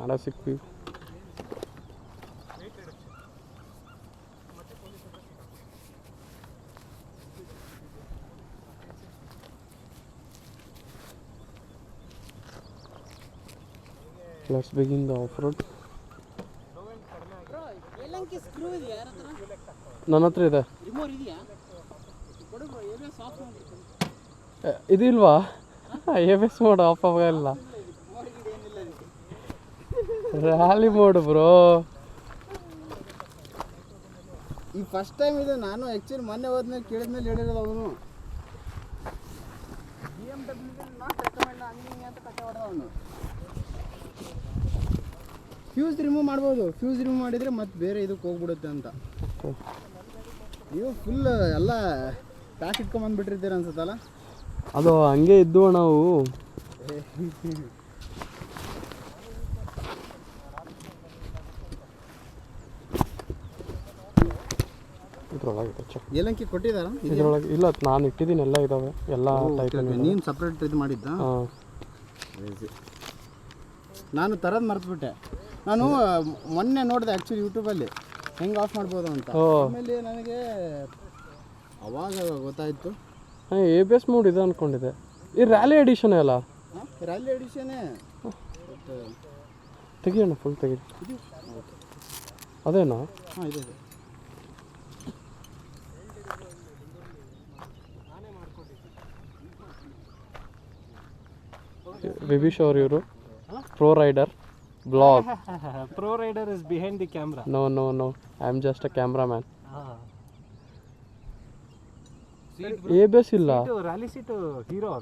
Fantastic view. Let's begin the off-road. ನನ್ನ ಹತ್ರ ಇದೆ. ಇದಿಲ್ವಾ? ABS ಮೋಡ್ ಆಫ್ ಆಗಲ್ಲ. Rally mode bro. ಈ ಫಸ್ಟ್ ಟೈಮ್ ಇದೆ. ನಾನು ಆ್ಯಕ್ಚುಲಿ ಮೊನ್ನೆ ಹೋದ್ಮೇಲೆ ಕೇಳಿದ್ಮೇಲೆ ಹೇಳಿರೋದು ಅವನು BMW ನಾಟ್ ರೆಕಮೆಂಡ್ ಹಂಗೆ ಅಂತ ಕಟ್ಟ ಹೊಡೆದ ಅವನು. ಫ್ಯೂಸ್ ರಿಮೂವ್ ಮಾಡ್ಬೋದು. ಫ್ಯೂಸ್ ರಿಮೂವ್ ಮಾಡಿದರೆ ಮತ್ತೆ ಬೇರೆ ಇದಕ್ಕೆ ಹೋಗ್ಬಿಡುತ್ತೆ ಅಂತ. ನೀವು ಫುಲ್ ಎಲ್ಲ ಪ್ಯಾಕ್ ಇಟ್ಕೊಂಬಂದ್ಬಿಟ್ಟಿರ್ತೀರ ಅನ್ಸುತ್ತಲ್ಲ. ಅದು ಹಂಗೆ ಇದ್ದು ನಾವು ಏಲಕ್ಕಿ ಕೊಟ್ಟಿದ್ದಾರಾ ಇದ್ರೊಳಗೆ? ಇಲ್ಲ, ನಾನು ಇಟ್ಟಿದ್ದೀನಿ. ಎಲ್ಲ ಇದ್ದಾವೆ, ಎಲ್ಲ ಟೈಪ್. ನೀನು ಸಪ್ರೇಟ್ ಇದು ಮಾಡಿದ್ದ? ನಾನು ತರೋದು ಮರೆತುಬಿಟ್ಟೆ. ನಾನು ಮೊನ್ನೆ ನೋಡಿದೆ ಆ್ಯಕ್ಚುಲಿ ಯೂಟ್ಯೂಬಲ್ಲಿ ಹೆಂಗೆ ಆಫ್ ಮಾಡ್ಬೋದು ಅಂತ. ಆಮೇಲೆ ನನಗೆ ಅವಾಗ ಗೊತ್ತಾಯಿತು. ABS ಮೋಡ್ ಇದೆ ಅಂದ್ಕೊಂಡಿದ್ದೆ. ಈ ರ್ಯಾಲಿ ಎಡಿಷನ್ ಅಲ್ಲ? ರ್ಯಾಲಿ ಎಡಿಷನೇ. ತೆಗಿಯೋಣ, ಫುಲ್ ತೆಗಿ. ಅದೇನಾ? ಹಾಂ, ಇದೆ. Vivish or Euro? Pro Rider vlog. Pro Rider is behind the camera. No. I'm just a cameraman. Seat ABS ಇಲ್ಲ. Rally seat Hero.